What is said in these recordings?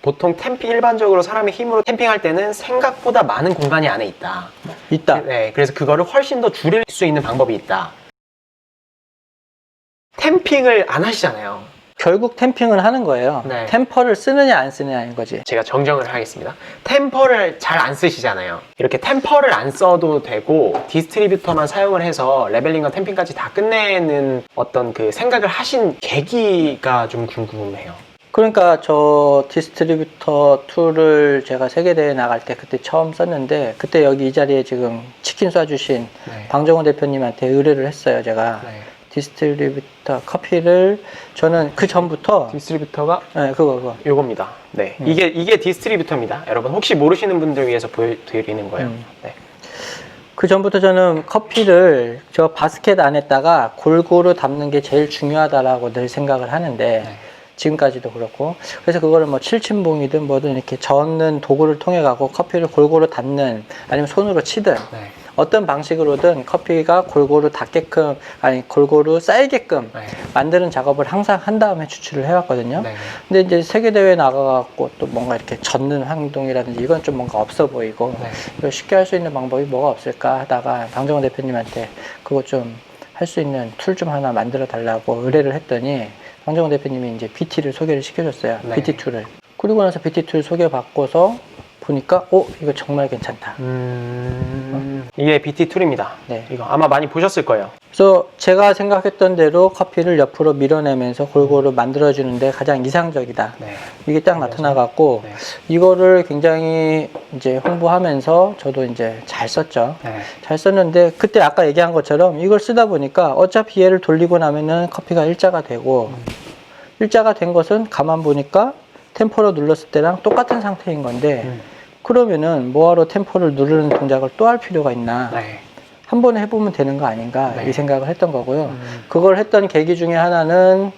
보통 템핑 일반적으로 사람의 힘으로 템핑할 때는 생각보다 많은 공간이 안에 있다. 네, 그래서 그거를 훨씬 더 줄일 수 있는 방법이 있다. 템핑을 안 하시잖아요. 결국 템핑을 하는 거예요. 네. 템퍼를 쓰느냐 안 쓰느냐인 거지. 제가 정정을 하겠습니다. 템퍼를 잘 안 쓰시잖아요. 이렇게 템퍼를 안 써도 되고 디스트리뷰터만 사용을 해서 레벨링과 템핑까지 다 끝내는 어떤 그 생각을 하신 계기가 좀 궁금해요. 그러니까 저 디스트리뷰터 툴을 제가 세계대회 나갈 때 그때 처음 썼는데, 그때 여기 이 자리에 지금 치킨 쏴주신 네. 방정호 대표님한테 의뢰를 했어요. 제가 네. 디스트리뷰터 커피를 저는 그 전부터 디스트리뷰터가 네, 그거 요겁니다. 네. 이게 디스트리뷰터입니다. 여러분 혹시 모르시는 분들 위해서 보여드리는 거예요. 네. 그 전부터 저는 커피를 저 바스켓 안에다가 골고루 담는 게 제일 중요하다라고 늘 생각을 하는데, 네. 지금까지도 그렇고, 그래서 그거를 뭐 칠침봉이든 뭐든 이렇게 젓는 도구를 통해 가고 커피를 골고루 담는, 아니면 손으로 치든 네. 어떤 방식으로든 커피가 골고루 닿게끔, 아니 골고루 쌓이게끔 네. 만드는 작업을 항상 한 다음에 추출을 해왔거든요. 네. 근데 이제 세계대회 나가갖고 또 뭔가 이렇게 젓는 행동이라든지 이건 좀 뭔가 없어 보이고, 네. 이걸 쉽게 할 수 있는 방법이 뭐가 없을까 하다가 방정호 대표님한테 그거 좀 할 수 있는 툴 좀 하나 만들어 달라고 의뢰를 했더니, 방정호 대표님이 이제 BT를 소개를 시켜줬어요. 네. BT 툴을. 그리고 나서 BT 툴 소개받고서 보니까 이거 정말 괜찮다. 이게 BT 툴입니다. 네. 이거 아마 많이 보셨을 거예요. 그래서 제가 생각했던 대로 커피를 옆으로 밀어내면서 골고루 만들어주는데 가장 이상적이다. 네. 이게 딱 나타나갖고, 네. 이거를 굉장히 이제 홍보하면서 저도 이제 잘 썼죠. 네. 잘 썼는데, 그때 아까 얘기한 것처럼 이걸 쓰다 보니까 어차피 얘를 돌리고 나면은 커피가 일자가 되고, 일자가 된 것은 가만 보니까 템포로 눌렀을 때랑 똑같은 상태인 건데, 그러면은 뭐하러 템포를 누르는 동작을 또 할 필요가 있나. 네. 한 번에 해보면 되는 거 아닌가, 네. 이 생각을 했던 거고요. 그걸 했던 계기 중에 하나는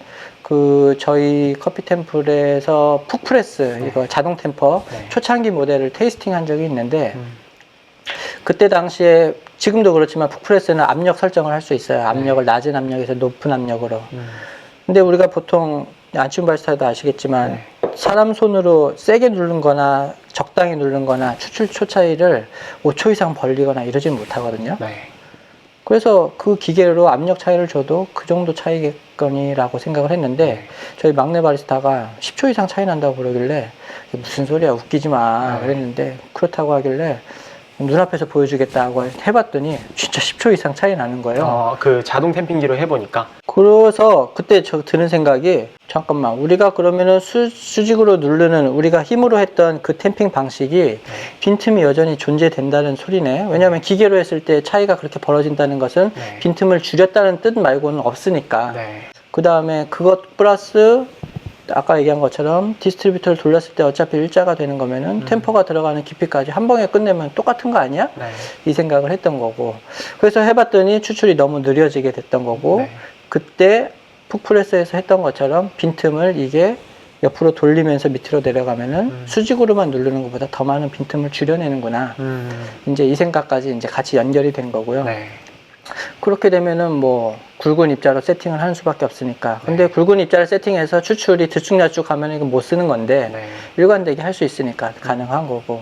저희 커피 템플에서 푹프레스, 이거 자동 템퍼 네. 초창기 모델을 테이스팅 한 적이 있는데, 그때 당시에, 지금도 그렇지만 푹프레스는 압력 설정을 할 수 있어요. 압력을 낮은 압력에서 높은 압력으로. 근데 우리가 보통 안치훈 바리스타도 아시겠지만, 사람 손으로 세게 누른 거나 적당히 누른 거나 추출초 차이를 5초 이상 벌리거나 이러진 못하거든요. 네. 그래서 그 기계로 압력 차이를 줘도 그 정도 차이겠거니라고 생각을 했는데, 저희 막내 바리스타가 10초 이상 차이 난다고 그러길래 무슨 소리야, 웃기지 마 그랬는데, 그렇다고 하길래 눈앞에서 보여주겠다고 해봤더니 진짜 10초 이상 차이 나는 거예요. 그 자동 템핑기로 해보니까. 그래서 그때 저 드는 생각이, 잠깐만, 우리가 그러면은 수직으로 누르는, 우리가 힘으로 했던 그 템핑 방식이 빈틈이 여전히 존재된다는 소리네. 왜냐하면 기계로 했을 때 차이가 그렇게 벌어진다는 것은 빈틈을 줄였다는 뜻 말고는 없으니까. 그 다음에 그것 플러스 아까 얘기한 것처럼 디스트리뷰터를 돌렸을 때 어차피 일자가 되는 거면은 템포가 들어가는 깊이까지 한 방에 끝내면 똑같은 거 아니야? 이 생각을 했던 거고, 그래서 해봤더니 추출이 너무 느려지게 됐던 거고, 그때 푹프레스에서 했던 것처럼 빈틈을 이게 옆으로 돌리면서 밑으로 내려가면은 수직으로만 누르는 것보다 더 많은 빈틈을 줄여내는구나. 이제 이 생각까지 이제 같이 연결이 된 거고요. 그렇게 되면은 뭐 굵은 입자로 세팅을 하는 수밖에 없으니까. 근데 굵은 입자를 세팅해서 추출이 들쭉날쭉 하면 이거 못 쓰는 건데, 일관되게 할 수 있으니까 가능한 거고.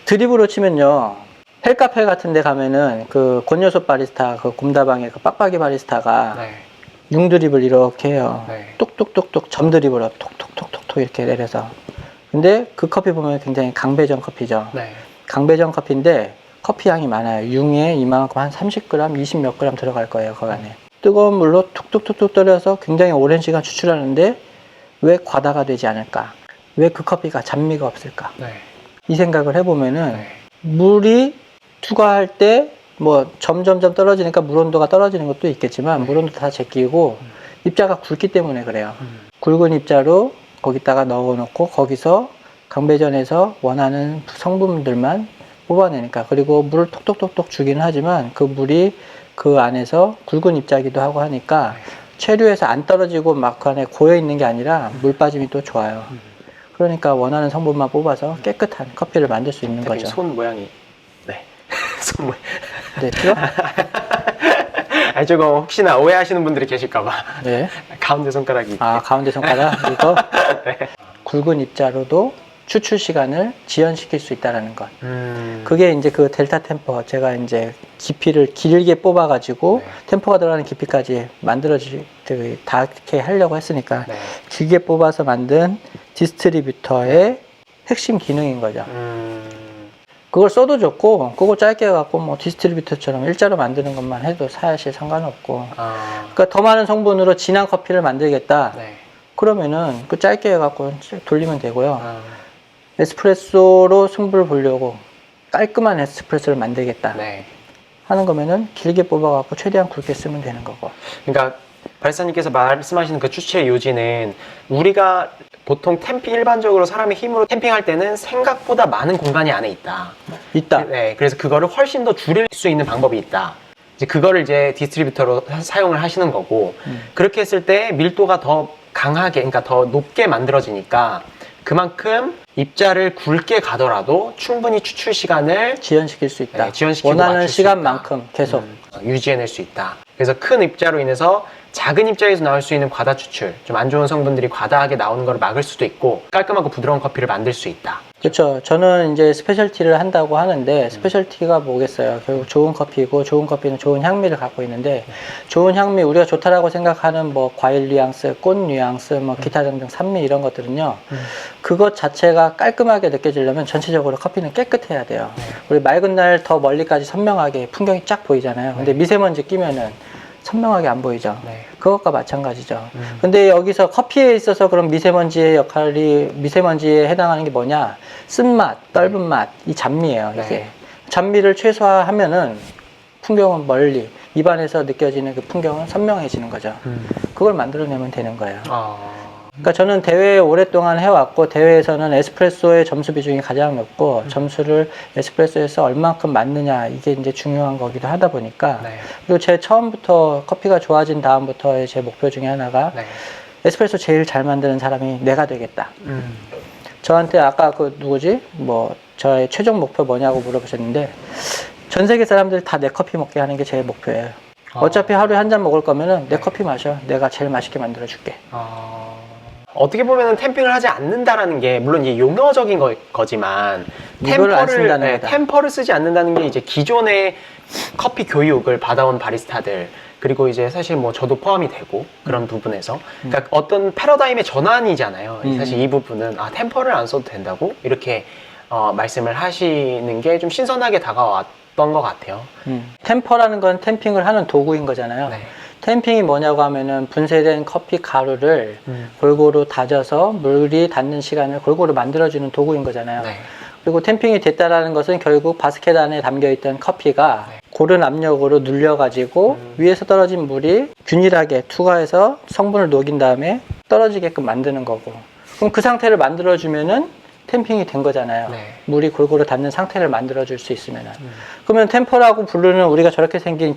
드립으로 치면요, 헬카페 같은 데 가면은 그 권여섭 바리스타, 그 곰다방의 그 빡빡이 바리스타가 융드립을 이렇게 해요. 뚝뚝뚝뚝 점드립으로 톡톡톡톡톡 이렇게 내려서. 근데 그 커피 보면 굉장히 강배전 커피죠. 강배전 커피인데 커피 향이 많아요. 융에 이만큼 한 30g, 20 몇 g 들어갈 거예요, 그 안에. 뜨거운 물로 툭툭툭툭 떨여서 굉장히 오랜 시간 추출하는데 왜 과다가 되지 않을까? 왜 그 커피가 잡미가 없을까? 이 생각을 해보면은, 물이 투과할 때 뭐 점점점 떨어지니까 물 온도가 떨어지는 것도 있겠지만, 물 온도 다 제끼고 입자가 굵기 때문에 그래요. 굵은 입자로 거기다가 넣어놓고 거기서 강배전에서 원하는 성분들만 뽑아내니까. 그리고 물을 톡톡톡톡 주기는 하지만 그 물이 그 안에서 굵은 입자기도 하고 하니까 체류에서 안 떨어지고 막 그 안에 고여 있는 게 아니라 물 빠짐이 또 좋아요. 그러니까 원하는 성분만 뽑아서 깨끗한 커피를 만들 수 있는 거죠. 손 모양이. 손 모양. 됐죠? 저거 혹시나 오해하시는 분들이 계실까봐. 네. 가운데 손가락이. 가운데 손가락. 이거 굵은 입자로도 추출 시간을 지연시킬 수 있다라는 것. 음. 그게 이제 그 델타 템퍼, 제가 이제 깊이를 길게 뽑아가지고 네. 템퍼가 들어가는 깊이까지 닿게 하려고 했으니까 네. 길게 뽑아서 만든 디스트리뷰터의 핵심 기능인 거죠. 그걸 써도 좋고, 그거 짧게 해갖고 뭐 디스트리뷰터처럼 일자로 만드는 것만 해도 사실 상관없고. 아. 그러니까 더 많은 성분으로 진한 커피를 만들겠다. 네. 그러면은 그 짧게 해갖고 돌리면 되고요. 아. 에스프레소로 승부를 보려고 깔끔한 에스프레소를 만들겠다 네. 하는 거면은 길게 뽑아갖고 최대한 굵게 쓰면 되는 거고. 그러니까 발사님께서 말씀하시는 그 추출의 요지는 우리가 보통 템핑 일반적으로 사람의 힘으로 템핑할 때는 생각보다 많은 공간이 안에 있다. 있다. 네, 그래서 그거를 훨씬 더 줄일 수 있는 방법이 있다. 이제 그거를 이제 디스트리뷰터로 사용을 하시는 거고 그렇게 했을 때 밀도가 더 강하게, 그러니까 더 높게 만들어지니까 그만큼 입자를 굵게 가더라도 충분히 추출 시간을 지연시킬 수 있다. 네, 지연시키고 원하는 맞출 수 시간만큼 계속. 유지해낼 수 있다. 그래서 큰 입자로 인해서 작은 입자에서 나올 수 있는 과다 추출, 좀 안 좋은 성분들이 과다하게 나오는 걸 막을 수도 있고 깔끔하고 부드러운 커피를 만들 수 있다. 그렇죠. 저는 이제 스페셜티를 한다고 하는데 스페셜티가 뭐겠어요. 결국 좋은 커피고 좋은 커피는 좋은 향미를 갖고 있는데 좋은 향미, 우리가 좋다라고 생각하는 뭐 과일 뉘앙스, 꽃 뉘앙스, 뭐 기타 등등 산미 이런 것들은요. 그것 자체가 깔끔하게 느껴지려면 전체적으로 커피는 깨끗해야 돼요. 우리 맑은 날 더 멀리까지 선명하게 풍경이 쫙 보이잖아요. 근데 미세먼지 끼면은 선명하게 안 보이죠. 네. 그것과 마찬가지죠. 근데 여기서 커피에 있어서 그럼 미세먼지의 역할이, 미세먼지에 해당하는 게 뭐냐? 쓴맛, 떫은 맛, 이 잡미예요, 이게. 네. 잡미를 최소화하면은 풍경은 멀리, 입안에서 느껴지는 그 풍경은 선명해지는 거죠. 그걸 만들어내면 되는 거예요. 그러니까 저는 대회 오랫동안 해왔고, 대회에서는 에스프레소의 점수 비중이 가장 높고, 점수를 에스프레소에서 얼만큼 맞느냐, 이게 이제 중요한 거기도 하다 보니까, 네. 그리고 제 처음부터 커피가 좋아진 다음부터의 제 목표 중에 하나가, 네. 에스프레소 제일 잘 만드는 사람이 내가 되겠다. 저한테 아까 그 누구지? 뭐, 저의 최종 목표 뭐냐고 물어보셨는데, 전 세계 사람들 다 내 커피 먹게 하는 게 제 목표예요. 어차피 하루에 한 잔 먹을 거면은 내 커피 마셔. 내가 제일 맛있게 만들어 줄게. 어떻게 보면은 템핑을 하지 않는다라는 게 물론 이게 용어적인 거지만 이걸 안 쓴다는 거다. 템퍼를 쓰지 않는다는 게 이제 기존의 커피 교육을 받아온 바리스타들 그리고 이제 사실 뭐 저도 포함이 되고 그런 부분에서 그러니까 어떤 패러다임의 전환이잖아요. 사실 이 부분은 템퍼를 안 써도 된다고 이렇게 말씀을 하시는 게 좀 신선하게 다가왔던 것 같아요. 템퍼라는 건 템핑을 하는 도구인 거잖아요. 네. 템핑이 뭐냐고 하면은 분쇄된 커피 가루를 골고루 다져서 물이 닿는 시간을 골고루 만들어주는 도구인 거잖아요. 네. 그리고 템핑이 됐다라는 것은 결국 바스켓 안에 담겨있던 커피가 고른 압력으로 눌려가지고 위에서 떨어진 물이 균일하게 투과해서 성분을 녹인 다음에 떨어지게끔 만드는 거고, 그럼 그 상태를 만들어주면은 템핑이 된 거잖아요. 네. 물이 골고루 닿는 상태를 만들어줄 수 있으면은. 그러면 템퍼라고 부르는 우리가 저렇게 생긴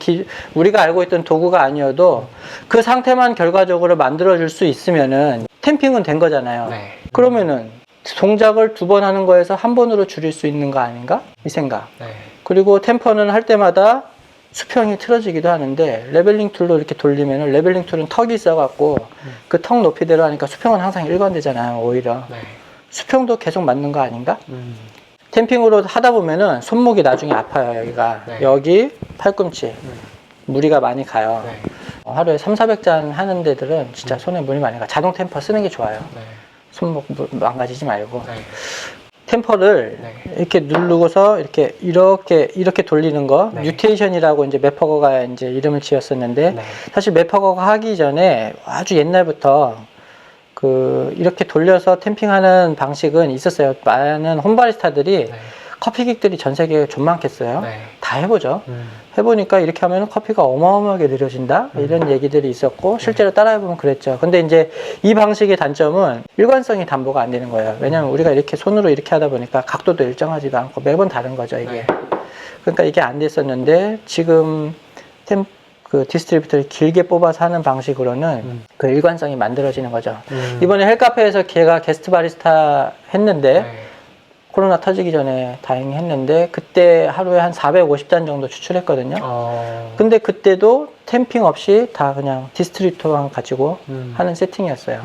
우리가 알고 있던 도구가 아니어도 그 상태만 결과적으로 만들어줄 수 있으면은 템핑은 된 거잖아요. 네. 그러면은 동작을 2번 하는 거에서 한 번으로 줄일 수 있는 거 아닌가? 이 생각. 네. 그리고 템퍼는 할 때마다 수평이 틀어지기도 하는데 레벨링 툴로 이렇게 돌리면은 레벨링 툴은 턱이 있어갖고 그 턱 높이대로 하니까 수평은 항상 일관되잖아요. 오히려. 네. 수평도 계속 맞는 거 아닌가? 템핑으로 하다 보면은 손목이 나중에 아파요. 여기가. 네. 여기 팔꿈치. 무리가 많이 가요. 네. 하루에 300~400잔 하는 데들은 진짜 손에 물이 많이 가. 자동 템퍼 쓰는 게 좋아요. 네. 손목 망가지지 말고. 네. 템퍼를 네. 이렇게 누르고서 이렇게 돌리는 거, 네. 뉴테이션이라고 이제 매퍼거가 이제 이름을 지었었는데, 네. 사실 매퍼거가 하기 전에 아주 옛날부터 이렇게 돌려서 템핑하는 방식은 있었어요. 많은 홈바리스타들이 네. 커피객들이 전 세계에 좀 많겠어요. 네. 다 해보죠. 해보니까 이렇게 하면 커피가 어마어마하게 느려진다? 이런 얘기들이 있었고, 실제로 따라해보면 그랬죠. 근데 이제 이 방식의 단점은 일관성이 담보가 안 되는 거예요. 왜냐면 우리가 이렇게 손으로 이렇게 하다 보니까 각도도 일정하지도 않고 매번 다른 거죠, 이게. 네. 그러니까 이게 안 됐었는데, 지금 디스트리뷰터를 길게 뽑아서 하는 방식으로는 그 일관성이 만들어지는 거죠. 이번에 헬카페에서 걔가 게스트 바리스타 했는데, 네. 코로나 터지기 전에 다행히 했는데 그때 하루에 한 450잔 정도 추출했거든요. 근데 그때도 템핑 없이 다 그냥 디스트리뷰터만 가지고 하는 세팅이었어요.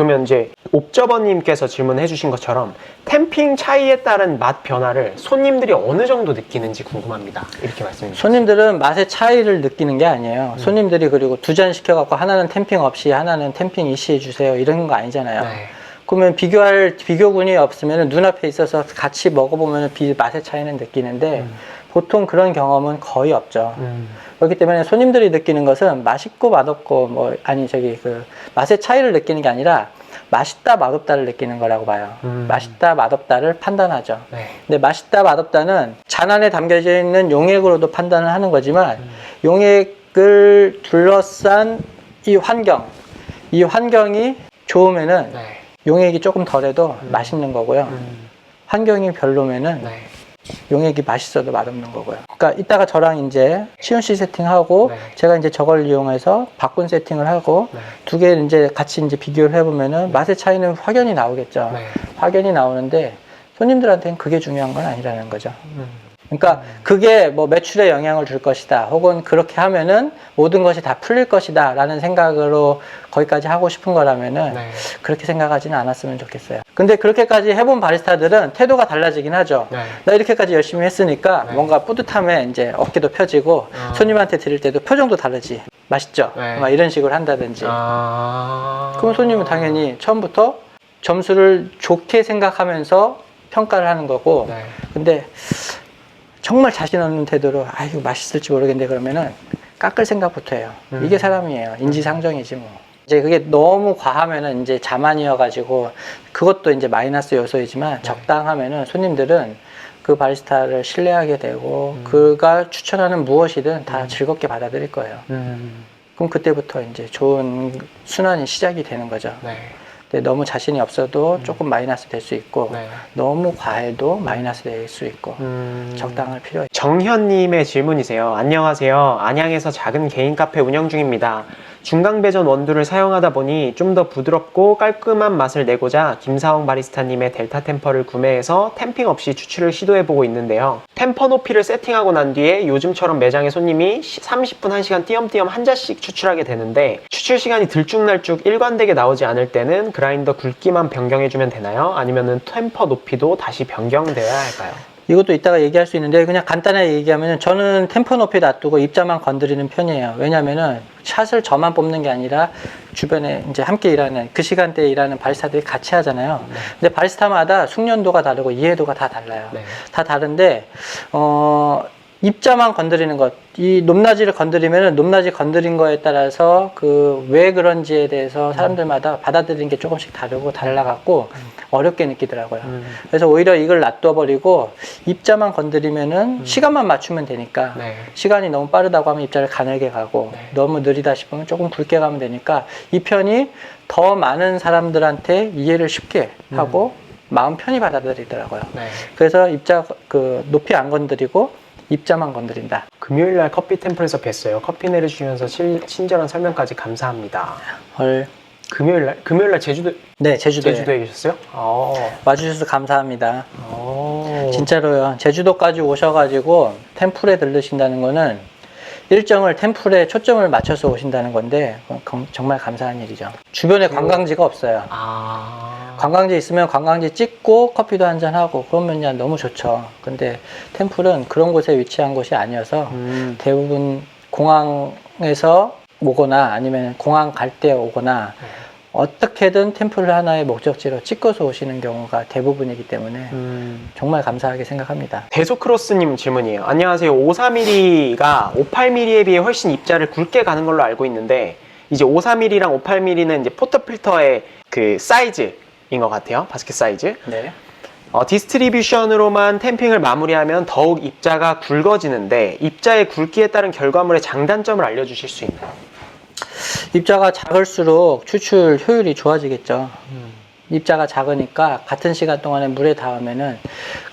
그러면 이제 옵저버님께서 질문해 주신 것처럼 템핑 차이에 따른 맛 변화를 손님들이 어느 정도 느끼는지 궁금합니다. 이렇게 말씀해 주셨어요. 손님들은 맛의 차이를 느끼는 게 아니에요. 손님들이 그리고 두 잔 시켜갖고 하나는 템핑 없이 하나는 템핑 이시 해주세요. 이런 거 아니잖아요. 네. 그러면 비교군이 없으면 눈앞에 있어서 같이 먹어보면 맛의 차이는 느끼는데 보통 그런 경험은 거의 없죠. 그렇기 때문에 손님들이 느끼는 것은 맛있고 맛없고 맛의 차이를 느끼는 게 아니라 맛있다 맛없다를 느끼는 거라고 봐요. 맛있다 맛없다를 판단하죠. 네. 근데 맛있다 맛없다는 잔 안에 담겨져 있는 용액으로도 판단을 하는 거지만 용액을 둘러싼 이 환경이 좋으면은 네. 용액이 조금 덜해도 맛있는 거고요. 환경이 별로면은 네. 용액이 맛있어도 맛없는 거고요. 그러니까 이따가 저랑 이제 CNC 세팅하고 네. 제가 이제 저걸 이용해서 바꾼 세팅을 하고 네. 두 개를 이제 같이 이제 비교를 해보면은 맛의 차이는 확연히 나오겠죠. 네. 확연히 나오는데 손님들한테는 그게 중요한 건 아니라는 거죠. 그러니까 그게 뭐 매출에 영향을 줄 것이다 혹은 그렇게 하면은 모든 것이 다 풀릴 것이다 라는 생각으로 거기까지 하고 싶은 거라면은 네. 그렇게 생각하지는 않았으면 좋겠어요. 근데 그렇게까지 해본 바리스타들은 태도가 달라지긴 하죠. 네. 나 이렇게까지 열심히 했으니까 네. 뭔가 뿌듯함에 이제 어깨도 펴지고 손님한테 드릴 때도 표정도 다르지. 맛있죠? 네. 막 이런 식으로 한다든지. 아... 그럼 손님은 당연히 처음부터 점수를 좋게 생각하면서 평가를 하는 거고 네. 근데 정말 자신 없는 태도로 이거 맛있을지 모르겠는데 그러면은 깎을 생각부터 해요. 이게 사람이에요. 인지상정이지 뭐. 이제 그게 너무 과하면은 이제 자만이어가지고 그것도 이제 마이너스 요소이지만 적당하면은 손님들은 그 바리스타를 신뢰하게 되고 그가 추천하는 무엇이든 다 즐겁게 받아들일 거예요. 그럼 그때부터 이제 좋은 순환이 시작이 되는 거죠. 네. 근데 너무 자신이 없어도 조금 마이너스 될 수 있고 네. 너무 과해도 마이너스 될 수 있고 적당할 필요가 있죠. 정현님의 질문이세요. 안녕하세요. 안양에서 작은 개인 카페 운영 중입니다. 중강배전 원두를 사용하다 보니 좀 더 부드럽고 깔끔한 맛을 내고자 김사홍 바리스타님의 델타 템퍼를 구매해서 템핑 없이 추출을 시도해보고 있는데요. 템퍼 높이를 세팅하고 난 뒤에 요즘처럼 매장에 손님이 30분, 1시간 띄엄띄엄 한 잔씩 추출하게 되는데 추출 시간이 들쭉날쭉 일관되게 나오지 않을 때는 그라인더 굵기만 변경해주면 되나요? 아니면은 템퍼 높이도 다시 변경되어야 할까요? 이것도 이따가 얘기할 수 있는데 그냥 간단하게 얘기하면 저는 템퍼 높이 놔두고 입자만 건드리는 편이에요. 왜냐면은 샷을 저만 뽑는 게 아니라 주변에 이제 함께 일하는 그 시간대에 일하는 바리스타들이 같이 하잖아요. 근데 바리스타마다 숙련도가 다르고 이해도가 다 달라요. 네. 다 다른데 입자만 건드리는 것, 이 높낮이를 건드리면은 높낮이 건드린 거에 따라서 그 왜 그런지에 대해서 사람들마다 받아들이는 게 조금씩 다르고 달라갖고 어렵게 느끼더라고요. 그래서 오히려 이걸 놔둬버리고 입자만 건드리면은 시간만 맞추면 되니까 네. 시간이 너무 빠르다고 하면 입자를 가늘게 가고 너무 느리다 싶으면 조금 굵게 가면 되니까 이 편이 더 많은 사람들한테 이해를 쉽게 하고 마음 편히 받아들이더라고요. 네. 그래서 입자 높이 안 건드리고 입자만 건드린다. 금요일날 커피 템플에서 뵀어요. 커피 내려주시면서 친절한 설명까지 감사합니다. 헐. 금요일날 제주도에 계셨어요? 와주셔서 감사합니다. 오. 진짜로요. 제주도까지 오셔가지고 템플에 들르신다는 거는 일정을 템플에 초점을 맞춰서 오신다는 건데 정말 감사한 일이죠. 주변에 관광지가 없어요. 관광지 있으면 관광지 찍고 커피도 한잔 하고 그러면 그냥 너무 좋죠. 근데 템플은 그런 곳에 위치한 곳이 아니어서 대부분 공항에서 오거나 아니면 공항 갈 때 오거나 어떻게든 템플 하나의 목적지로 찍어서 오시는 경우가 대부분이기 때문에 정말 감사하게 생각합니다. 대소크로스님 질문이에요. 안녕하세요. 54mm가 58mm에 비해 훨씬 입자를 굵게 가는 걸로 알고 있는데 이제 54mm랑 58mm는 이제 포터 필터의 그 사이즈인 것 같아요. 바스켓 사이즈. 네. 디스트리뷰션으로만 템핑을 마무리하면 더욱 입자가 굵어지는데 입자의 굵기에 따른 결과물의 장단점을 알려주실 수 있나요? 입자가 작을수록 추출 효율이 좋아지겠죠. 입자가 작으니까 같은 시간 동안에 물에 닿으면은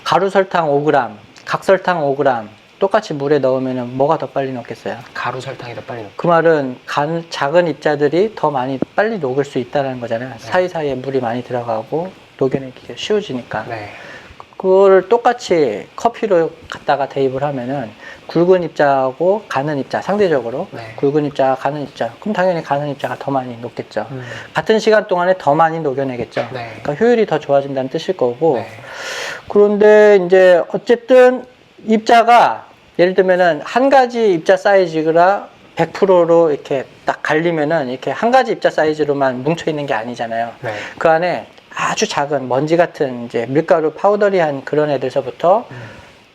가루 설탕 5g, 각설탕 5g 똑같이 물에 넣으면은 뭐가 더 빨리 녹겠어요? 가루 설탕이 더 빨리 녹. 그 말은 작은 입자들이 더 많이 빨리 녹을 수 있다는 거잖아요. 사이사이에 물이 많이 들어가고 녹여내기가 쉬워지니까. 네. 그거를 똑같이 커피로 갖다가 대입을 하면은 굵은 입자하고 가는 입자 상대적으로 네. 굵은 입자와 가는 입자 그럼 당연히 가는 입자가 더 많이 녹겠죠. 같은 시간 동안에 더 많이 녹여내겠죠. 네. 그러니까 효율이 더 좋아진다는 뜻일 거고 네. 그런데 이제 어쨌든 입자가 예를 들면은 한 가지 입자 사이즈가 100%로 이렇게 딱 갈리면은 이렇게 한 가지 입자 사이즈로만 뭉쳐 있는 게 아니잖아요. 네. 그 안에 아주 작은 먼지 같은 이제 밀가루 파우더리한 그런 애들서부터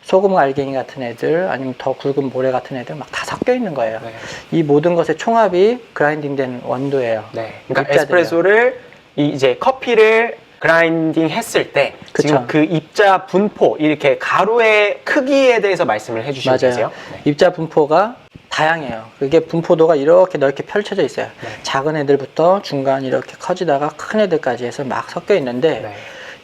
소금 알갱이 같은 애들 아니면 더 굵은 모래 같은 애들 막 다 섞여 있는 거예요. 네. 이 모든 것의 총합이 그라인딩된 원두예요. 네. 그러니까 입자들이요. 에스프레소를 이제 커피를 그라인딩 했을 때 그쵸. 지금 그 입자 분포 이렇게 가루의 크기에 대해서 말씀을 해주시면 맞아요. 되세요. 네. 입자 분포가 다양해요. 그게 분포도가 이렇게 넓게 펼쳐져 있어요. 네. 작은 애들부터 중간 이렇게 커지다가 큰 애들까지 해서 막 섞여 있는데 네.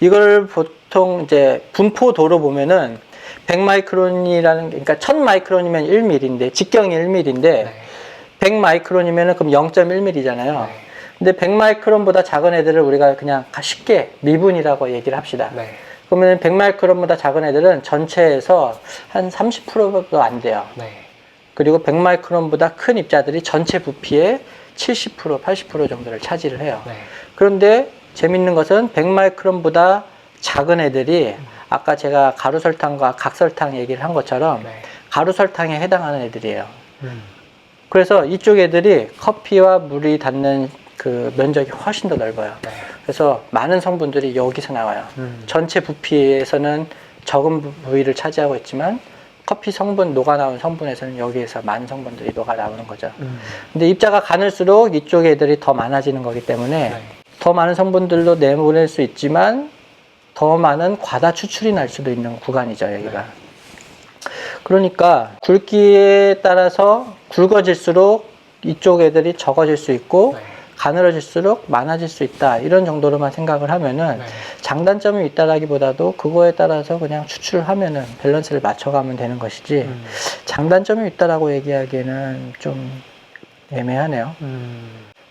이걸 보통 이제 분포도로 보면은 100마이크론이라는 그러니까 1000마이크론이면 1mm인데 직경이 1mm인데 네. 100마이크론이면은 그럼 0.1mm잖아요. 네. 근데 100마이크론보다 작은 애들을 우리가 그냥 쉽게 미분이라고 얘기를 합시다. 네. 그러면 100마이크론보다 작은 애들은 전체에서 한 30%도 안 돼요. 네. 그리고 100마이크론보다 큰 입자들이 전체 부피의 70%, 80% 정도를 차지를 해요. 네. 그런데 재밌는 것은 100마이크론보다 작은 애들이 아까 제가 가루설탕과 각설탕 얘기를 한 것처럼 네. 가루설탕에 해당하는 애들이에요. 음. 그래서 이쪽 애들이 커피와 물이 닿는 그 면적이 훨씬 더 넓어요. 네. 그래서 많은 성분들이 여기서 나와요. 전체 부피에서는 적은 부위를 차지하고 있지만 커피 성분, 녹아 나온 성분에서는 여기에서 많은 성분들이 녹아 나오는 거죠. 근데 입자가 가늘수록 이쪽 애들이 더 많아지는 거기 때문에 네. 더 많은 성분들로 내보낼 수 있지만 더 많은 과다 추출이 날 수도 있는 구간이죠, 여기가. 네. 그러니까 굵기에 따라서 굵어질수록 이쪽 애들이 적어질 수 있고 네. 가늘어질수록 많아질 수 있다. 이런 정도로만 생각을 하면은 네. 장단점이 있다라기보다도 그거에 따라서 그냥 추출하면은 밸런스를 맞춰가면 되는 것이지 장단점이 있다라고 얘기하기에는 좀 애매하네요.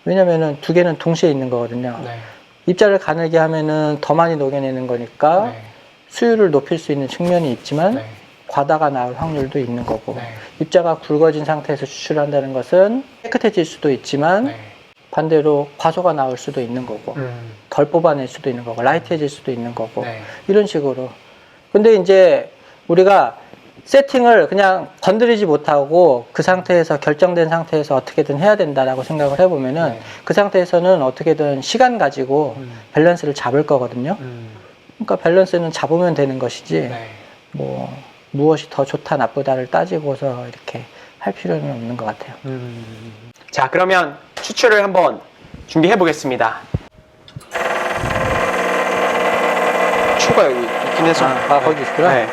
왜냐면은 두 개는 동시에 있는 거거든요. 네. 입자를 가늘게 하면은 더 많이 녹여내는 거니까 네. 수율을 높일 수 있는 측면이 있지만 네. 과다가 나올 확률도 있는 거고 네. 입자가 굵어진 상태에서 추출한다는 것은 깨끗해질 수도 있지만 네. 반대로 과소가 나올 수도 있는 거고 덜 뽑아낼 수도 있는 거고 라이트해질 수도 있는 거고 네. 이런 식으로. 근데 이제 우리가 세팅을 그냥 건드리지 못하고 그 상태에서 결정된 상태에서 어떻게든 해야 된다라고 생각을 해보면은 네. 그 상태에서는 어떻게든 시간 가지고 밸런스를 잡을 거거든요. 그러니까 밸런스는 잡으면 되는 것이지 네. 뭐 무엇이 더 좋다 나쁘다를 따지고서 이렇게 할 필요는 없는 것 같아요. 자, 그러면 추출을 한번 준비해 보겠습니다. 추가 여기 있긴 해서. 거기 있구나. 네.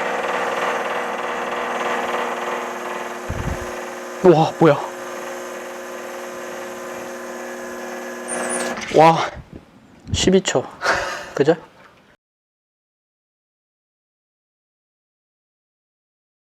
와, 뭐야. 와, 12초. 그죠?